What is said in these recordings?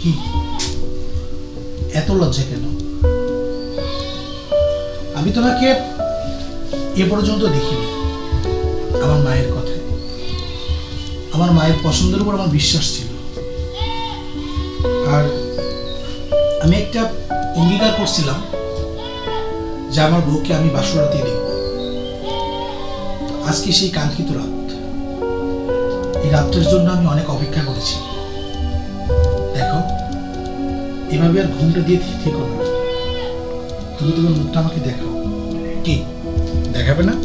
কি এত লজ্জা কেন? আমি তোমাকে এ পর্যন্ত দেখিনি আমার মায়ের কথায়। আমার মায়ের পছন্দের উপর আমার বিশ্বাস ছিল, আর আমি একটা অঙ্গীকার করছিলাম যে আমার বউকে আমি বাসরাতে দেখব। আজকে সেই কাঙ্ক্ষিত রাত, এই রাতটার জন্য আমি অনেক অপেক্ষা করেছি। দেখো, এভাবে আর ঘুমটা দিয়ে থেকো না, তুমি তোমার মুখটা আমাকে দেখাও। কি দেখাবে না?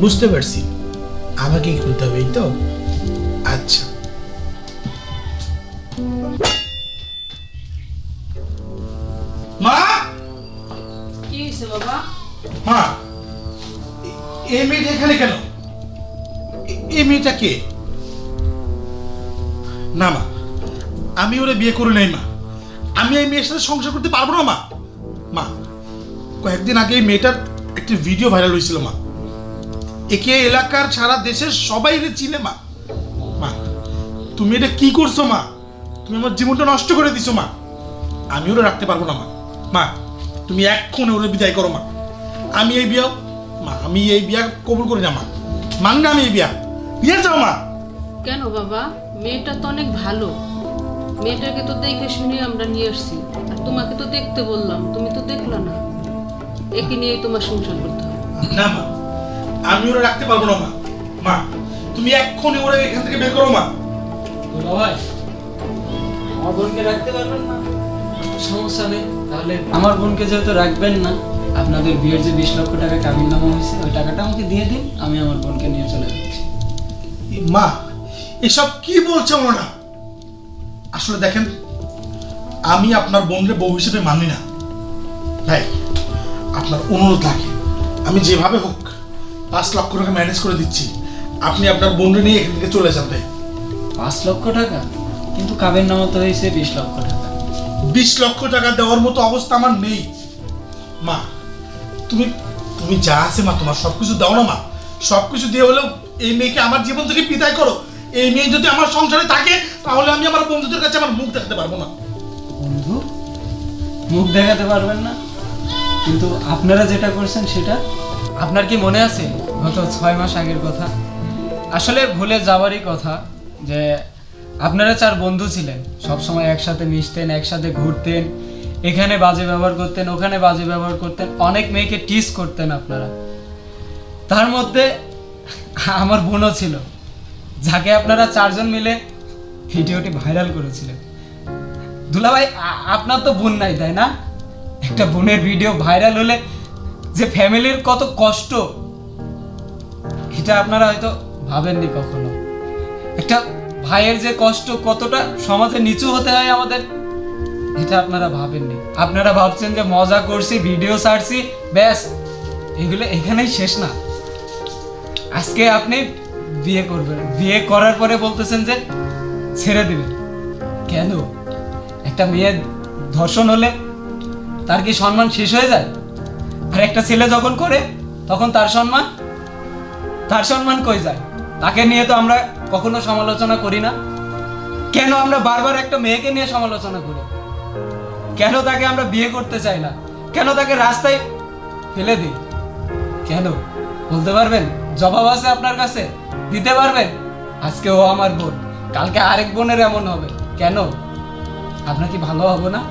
বুঝতে পারছি, আমাকে খুলতে হবে, এই তো। আচ্ছা, মা। কি হয়েছে বাবা? মা, এই মেয়েটা এখানে কেন? এই মেয়েটা কে? না মা, আমি ওরে বিয়ে করে নাই মা। আমি এই মেয়ের সাথে সংসার করতে পারবো না মা। মা, কয়েকদিন আগে এই মেয়েটার একটা ভিডিও ভাইরাল হয়েছিল মা। একে এলাকার সারা দেশের সবাই এর চিনে মা। মা, তুমি এটা কি করছো মা? তুমি আমার জীবনটা নষ্ট করে দিছো মা। আমি ওরে রাখতে পারবো না মা। মা, তুমি এক্ষুনি ওরে বিদায় করো মা। আমি এই বিয়া কবুল করি না মা। মান না আমি এই বিয়া যাও মা। কেন বাবা? মেয়েটা তো অনেক ভালো, মেয়েটাকে তো দেখে শুনে আমরা নিয়ে আসছি, আর তোমাকে তো দেখতে বললাম, তুমি তো দেখলা না। একে নিয়ে তোমার সংসার করতে হবে না মা। আমি ওরা রাখতে পারবো না মা। মা, তুমি এক্ষুনি ওরা এখান থেকে বের করো মা। ভাই, আমার বোনকে রাখতে পারবেন না? সমস্যা নেই, তাহলে আমার বোনকে যেহেতু রাখবেন না, আপনাদের বিয়ের যে 20 লক্ষ টাকা কাবিন নামা হয়েছে ওই টাকাটা আমাকে দিয়ে দিন, আমি আমার বোনকে নিয়ে চলে যাচ্ছি। মা, এসব কি বলছো না? আসলে দেখেন, আমি আপনার বোনকে বউ হিসেবে মানি না ভাই। আপনার অনুরোধ লাগে, আমি যেভাবে হোক 5 লক্ষ টাকা ম্যানেজ করে দিচ্ছি, আপনি আপনার বোনকে নিয়ে এখান থেকে চলে যান ভাই। 5 লক্ষ টাকা? কিন্তু কাবিন নামা তো হয়েছে 20 লক্ষ টাকা। 20 লক্ষ টাকা দেওয়ার মতো অবস্থা আমার নেই মা। তুমি তুমি যা আছে মা, তোমার সবকিছু দাও না মা। সবকিছু দিয়ে হলেও এই মেয়েকে আমার জীবন থেকে বিদায় করো। এই মেয়ে যদি আমার সংসারে থাকে, তাহলে আমি আমার বন্ধুদের কাছে আমার মুখ দেখাতে পারবো না। বন্ধু মুখ দেখাতে পারবেন না? কিন্তু আপনারা যেটা করছেন সেটা আপনার কি মনে আছে? গত 6 মাস আগের কথা, আসলে ভুলে যাওয়ারই কথা যে আপনারা 4 বন্ধু ছিলেন, সব সময় একসাথে মিশতেন, একসাথে ঘুরতেন, এখানে বাজে ব্যবহার করতেন, ওখানে বাজে ব্যবহার করতেন, অনেক মেয়েকে টিস করতেন আপনারা। তার মধ্যে আমার বোনও ছিল, যাকে আপনারা 4 জন মিলে ভিডিওটি ভাইরাল করেছিলেন। দুলাভাই, আপনার তো বোন নাই, তাই না? একটা বোনের ভিডিও ভাইরাল হলে যে ফ্যামিলির কত কষ্ট, এটা আপনারা হয়তো ভাবেননি কখনো। একটা ভাইয়ের যে কষ্ট, কতটা সমাজে নিচু হতে হয় আমাদের, এটা আপনারা ভাবেননি। আপনারা ভাবছেন যে মজা করছি, ভিডিও ছাড়ছি, ব্যাস এগুলো এখানেই শেষ না। আজকে আপনি বিয়ে করবেন, বিয়ে করার পরে বলতেছেন যে ছেড়ে দিবেন। কেন? একটা মেয়ে ধর্ষণ হলে তার কি সম্মান শেষ হয়ে যায়? আর একটা ছেলে যখন করে তখন তার সম্মান কই যায়? তাকে নিয়ে তো আমরা কখনো সমালোচনা করি না। কেন আমরা বারবার একটা মেয়েকে নিয়ে সমালোচনা করি? কেন তাকে আমরা বিয়ে করতে চাই না? কেন তাকে রাস্তায় ফেলে দিই? কেন বলতে পারবেন? জবাব আছে আপনার কাছে? দিতে পারবেন? আজকে ও আমার বোন, কালকে আরেক বোনের এমন হবে। কেন? আপনার কি ভালো হবে না?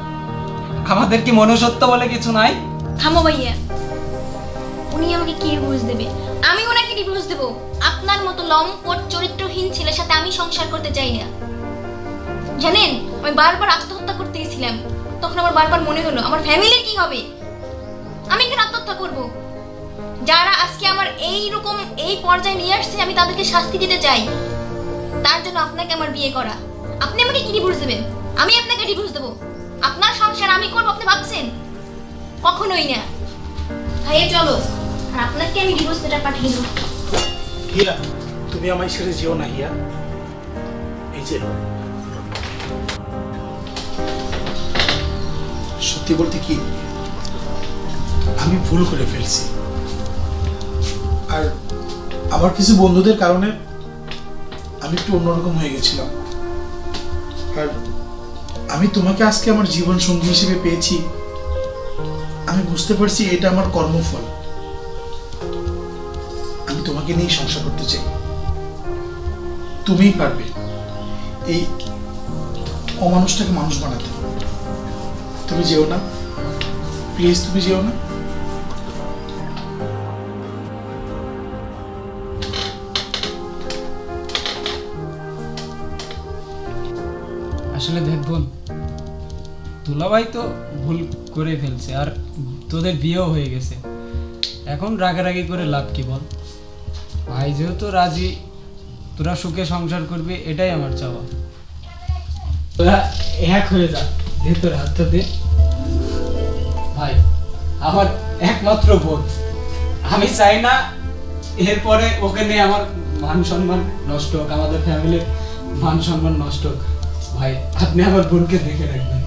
আমাদের কি মনুষ্যত্ব বলে কিছু নাই? থামো ভাইয়া, উনি আমাকে কি ডিভোর্স দেবে? আমি ওনাকে ডিভোর্স দেব? আপনার মতো লম্পট চরিত্রহীন ছেলের সাথে আমি সংসার করতে চাই না। জানেন, আমি বারবার আত্মহত্যা করতে গেছিলাম, তখন আমার বারবার মনে হলো আমার ফ্যামিলির কি হবে। আমি কেন আত্মহত্যা করব? যারা আজকে আমার এই পর্যায়ে নিয়ে আসছে, আমি তাদেরকে শাস্তি দিতে চাই। তার জন্য আপনাকে আমার বিয়ে করা। আপনি আমাকে কি ডিভোর্স দেবেন? আমি আপনাকে ডিভোর্স দেবো? আপনার সংসার আমি করবো আপনি ভাবছেন? কখনোই না। ভাইয়া চলো, আর আপনাকে আমি ডিভোর্স লেটার পাঠিয়ে দেবো। হিয়া, তুমি আমায় ছেড়ে যেও না হিয়া। এই যে সত্যি বলতে কি, আমি ভুল করে ফেলছি। আর আমার কিছু বন্ধুদের কারণে আমি একটু অন্যরকম হয়ে গেছিলাম। আর আমি তোমাকে আজকে আমার জীবন সঙ্গী হিসেবে পেয়েছি, আমি বুঝতে পারছি এটা আমার কর্মফল। আমি তোমাকে নিয়ে সংসার করতে চাই, তুমিই পারবে এই অমানুষটাকে মানুষ বানাতে। তুমি যেও না প্লিজ, তুমি যেও না। আসলে দেখ বোন, দুলাভাই তো ভুল করে ফেলছে, আর তোদের বিয়েও হয়ে গেছে, এখন রাগারাগি করে লাভ কি বল? ভাই যেহেতু রাজি, তোরা সুখে সংসার করবি, এটাই আমার চাওয়া। তোরা এক হয়ে যা, দে তোর হাতটা দে। ভাই আমার একমাত্র বোন, আমি চাই না এরপরে ওকে নিয়ে আমার মান সম্মান নষ্ট হোক, আমাদের ফ্যামিলির মান সম্মান নষ্ট হোক। ভাই আপনি আমার বোনকে দেখে রাখবেন।